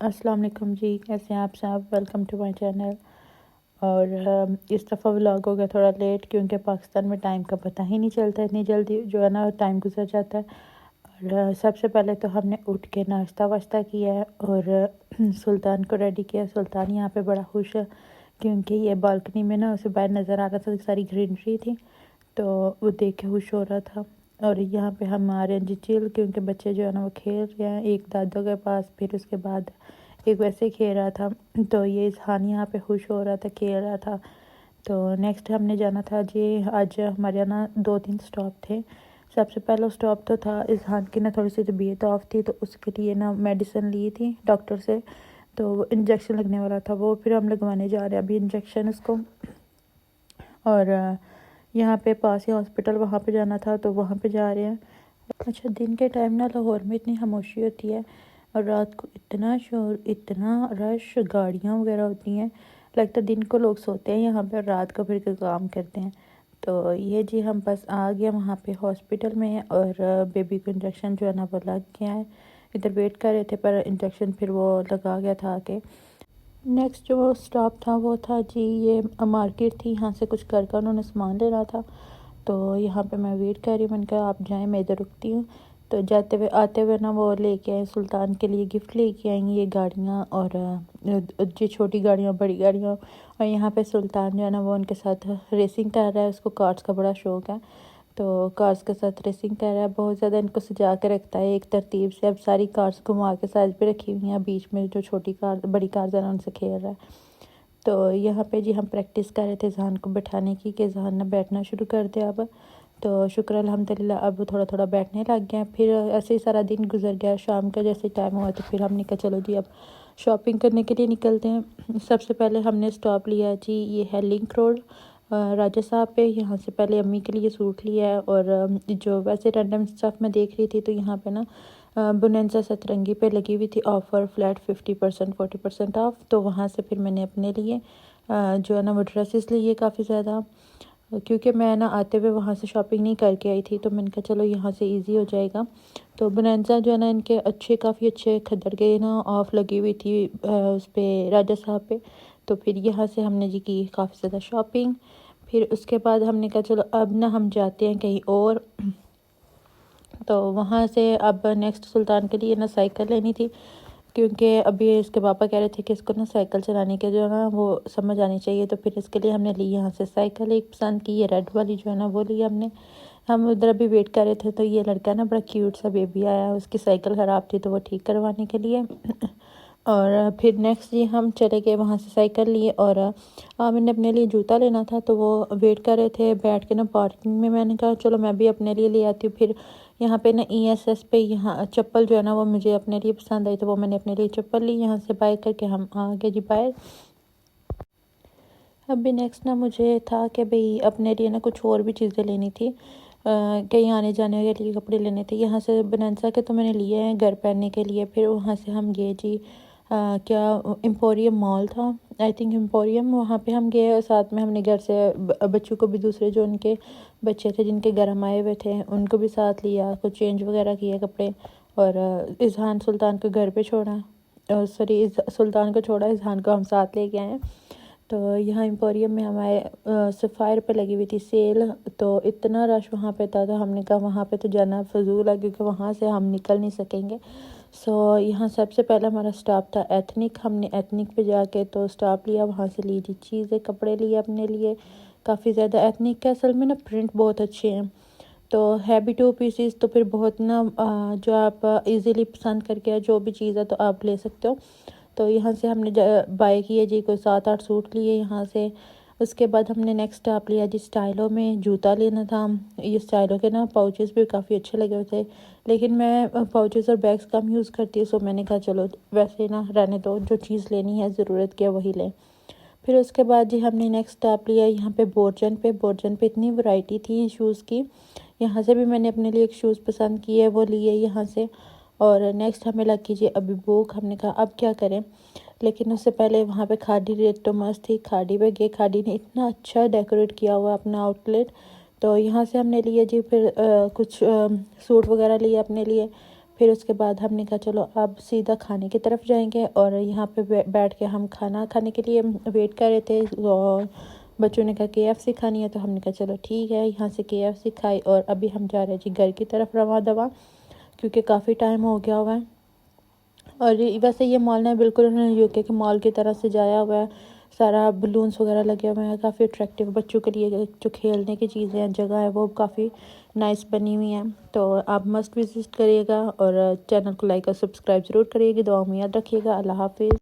अस्सलाम वालेकुम जी, कैसे हैं आप सब। Welcome to my channel. और इस दफ़ा व्लॉग हो गया थोड़ा लेट, क्योंकि पाकिस्तान में टाइम का पता ही नहीं चलता, इतनी जल्दी जो है ना टाइम गुजर जाता है। और सबसे पहले तो हमने उठ के नाश्ता वाश्ता किया है और सुल्तान को रेडी किया। सुल्तान यहाँ पे बड़ा खुश है, क्योंकि ये बालकनी में ना उसे बाहर नज़र आ रहा था, सारी ग्रीनरी थी, तो वो देख के खुश हो रहा था। और यहाँ पे हम आ रहे हैं जी चिल, क्योंकि बच्चे जो है ना वो खेल रहे हैं एक दादों के पास, फिर उसके बाद एक वैसे ही खेल रहा था। तो ये इजहान यहाँ पे खुश हो रहा था, खेल रहा था। तो नेक्स्ट हमने जाना था जी, आज हमारे यहाँ ना 2-3 स्टॉप थे। सबसे पहला स्टॉप तो था इजहान की ना थोड़ी सी तबीयत ऑफ थी, तो उसके लिए ना मेडिसिन ली थी डॉक्टर से, तो इंजेक्शन लगने वाला था, वो फिर हम लगवाने जा रहे हैं अभी इंजेक्शन उसको। और यहाँ पे पास ही हॉस्पिटल, वहाँ पे जाना था तो वहाँ पे जा रहे हैं। अच्छा, दिन के टाइम ना लाहौर में इतनी खामोशी होती है, और रात को इतना शोर, इतना रश, गाड़ियाँ वगैरह होती हैं, लगता है दिन को लोग सोते हैं यहाँ पे और रात को फिर के काम करते हैं। तो ये जी हम बस आ गए वहाँ पे हॉस्पिटल में, और बेबी को इंजेक्शन जो है ना वो लग गया है। इधर वेट कर रहे थे पर इंजेक्शन फिर वो लगा गया था आके। नेक्स्ट जो स्टॉप था वो था जी, ये मार्केट थी, यहाँ से कुछ घर का उन्होंने सामान लेना था, तो यहाँ पे मैं वेट कर रही हूँ। मैंने कहा आप जाएं, मैं इधर रुकती हूँ। तो जाते हुए आते हुए ना वो लेके आए, सुल्तान के लिए गिफ्ट लेके आएंगी ये गाड़ियाँ, और जी छोटी गाड़ियाँ, बड़ी गाड़ियाँ। और यहाँ पे सुल्तान जो है ना वो उनके साथ रेसिंग कर रहा है, उसको कार्स का बड़ा शौक है, तो कार्स के साथ रेसिंग कर रहा है। बहुत ज़्यादा इनको सजा के रखता है एक तरतीब से। अब सारी कार्स घुमा के साइड पे रखी हुई हैं, बीच में जो छोटी कार, बड़ी कार है ना उनसे खेल रहा है। तो यहाँ पे जी हम प्रैक्टिस कर रहे थे जहान को बैठाने की, कि जहान ने बैठना शुरू कर दिया अब। तो शुक्र अल्हम्दुलिल्लाह अब थोड़ा थोड़ा बैठने लग गया। फिर ऐसे ही सारा दिन गुजर गया। शाम का जैसे टाइम हुआ तो फिर हमने कहा चलो जी अब शॉपिंग करने के लिए निकलते हैं। सबसे पहले हमने स्टॉप लिया जी, ये है लिंक रोड राजा साहब पे। यहाँ से पहले अम्मी के लिए सूट लिया है, और जो वैसे रैंडम स्टफ मैं देख रही थी, तो यहाँ पे ना बुनेंसा सतरंगी पे लगी हुई थी ऑफ़र, फ्लैट 50% 40% ऑफ। तो वहाँ से फिर मैंने अपने लिए जो है ना वो ड्रेसेस लिए काफ़ी ज़्यादा, क्योंकि मैं ना आते हुए वहाँ से शॉपिंग नहीं करके आई थी, तो मैंने कहा चलो यहाँ से इजी हो जाएगा। तो बुनेंसा जो है ना इनके अच्छे, काफ़ी अच्छे खद्दर के ना ऑफ लगी हुई थी उस पर राजा साहब पे। तो फिर यहाँ से हमने जी की काफ़ी ज़्यादा शॉपिंग। फिर उसके बाद हमने कहा चलो अब ना हम जाते हैं कहीं और। तो वहाँ से अब नेक्स्ट सुल्तान के लिए ना साइकिल लेनी थी, क्योंकि अभी इसके पापा कह रहे थे कि इसको ना साइकिल चलाने के जो है ना वो समझ आनी चाहिए। तो फिर इसके लिए हमने ली यहाँ से साइकिल, एक पसंद की, ये रेड वाली जो है ना वो ली हमने। हम उधर अभी वेट कर रहे थे, तो ये लड़का ना बड़ा क्यूट सा बेबी आया, उसकी साइकिल ख़राब थी तो वो ठीक करवाने के लिए। और फिर नेक्स्ट जी हम चले गए वहाँ से साइकिल लिए, और मैंने अपने लिए जूता लेना था, तो वो वेट कर रहे थे बैठ के ना पार्किंग में। मैंने कहा चलो मैं भी अपने लिए ले आती हूँ। फिर यहाँ पे ना ESS पे यहाँ चप्पल जो है ना वो मुझे अपने लिए पसंद आई, तो वो मैंने अपने लिए चप्पल ली। यहाँ से बाय करके हम आ गए जी बाहर। अभी नेक्स्ट ना मुझे था कि भाई अपने लिए ना कुछ और भी चीज़ें लेनी थी, कहीं आने जाने के लिए कपड़े लेने थे। यहाँ से बनारसा के तो मैंने लिए हैं घर पहनने के लिए। फिर वहाँ से हम गए जी क्या एम्पोरियम मॉल था, आई थिंक एम्पोरियम, वहाँ पे हम गए। और साथ में हमने घर से बच्चों को भी, दूसरे जो उनके बच्चे थे जिनके घर हम आए हुए थे, उनको भी साथ लिया, कुछ चेंज वगैरह किए कपड़े। और इजहान सुल्तान को घर पे छोड़ा, सॉरी सुल्तान को छोड़ा, इजहान को हम साथ ले गए हैं। तो यहाँ एम्पोरियम में हमारे सफ़ायर पे लगी हुई थी सेल, तो इतना रश वहाँ पे था, तो हमने कहा वहाँ पे तो जाना फजूल है, क्योंकि वहाँ से हम निकल नहीं सकेंगे। सो यहाँ सबसे पहला हमारा स्टॉप था एथनिक। हमने एथनिक पे जाके तो स्टॉप लिया, वहाँ से ली जी चीज़ें, कपड़े लिए अपने लिए काफ़ी ज़्यादा। एथनिक के असल में ना प्रिंट बहुत अच्छे हैं, तो हैवी 2 पीसेस तो फिर बहुत ना जो आप इजीली पसंद करके जो भी चीज़ है तो आप ले सकते हो। तो यहाँ से हमने बाय किए जी कोई 7-8 सूट लिए यहाँ से। उसके बाद हमने नेक्स्ट स्टॉप लिया जी स्टाइलो में, जूता लेना था। ये स्टाइलो के ना पाउचेस भी काफ़ी अच्छे लगे हुए थे, लेकिन मैं पाउचेस और बैग्स कम यूज़ करती हूँ, सो मैंने कहा चलो वैसे ना रहने दो, जो चीज़ लेनी है ज़रूरत की वही लें। फिर उसके बाद जी हमने नेक्स्ट स्टॉप लिया यहाँ पे बोर्जन पे। बोर्जन पे इतनी वैरायटी थी शूज़ की, यहाँ से भी मैंने अपने लिए एक शूज़ पसंद किए, वो लिए यहाँ से। और नेक्स्ट हमें लग कीजिए अभी भूख, हमने कहा अब क्या करें। लेकिन उससे पहले वहाँ पे खाड़ी रेट तो मस्त थी, खाड़ी पे गए। खाड़ी ने इतना अच्छा डेकोरेट किया हुआ अपना आउटलेट, तो यहाँ से हमने लिए जी। फिर कुछ सूट वगैरह लिए अपने लिए। फिर उसके बाद हमने कहा चलो अब सीधा खाने की तरफ जाएंगे। और यहाँ पे बैठ के हम खाना खाने के लिए वेट कर रहे थे। और बच्चों ने कहा KFC खानी है, तो हमने कहा चलो ठीक है, यहाँ से KFC खाई। और अभी हम जा रहे हैं जी घर की तरफ रवा दवा, क्योंकि काफ़ी टाइम हो गया हुआ है। और वैसे ये मॉल ना बिल्कुल उन्होंने यूके के मॉल की तरह सजाया हुआ है, सारा बलून्स वगैरह लगे हुए हैं, काफ़ी अट्रैक्टिव बच्चों के लिए जो खेलने की चीज़ें हैं, जगह है वो काफ़ी नाइस बनी हुई है। तो आप मस्ट विजिट करिएगा और चैनल को लाइक और सब्सक्राइब ज़रूर करिएगा। दुआ में याद रखिएगा। अल्लाह हाफिज़।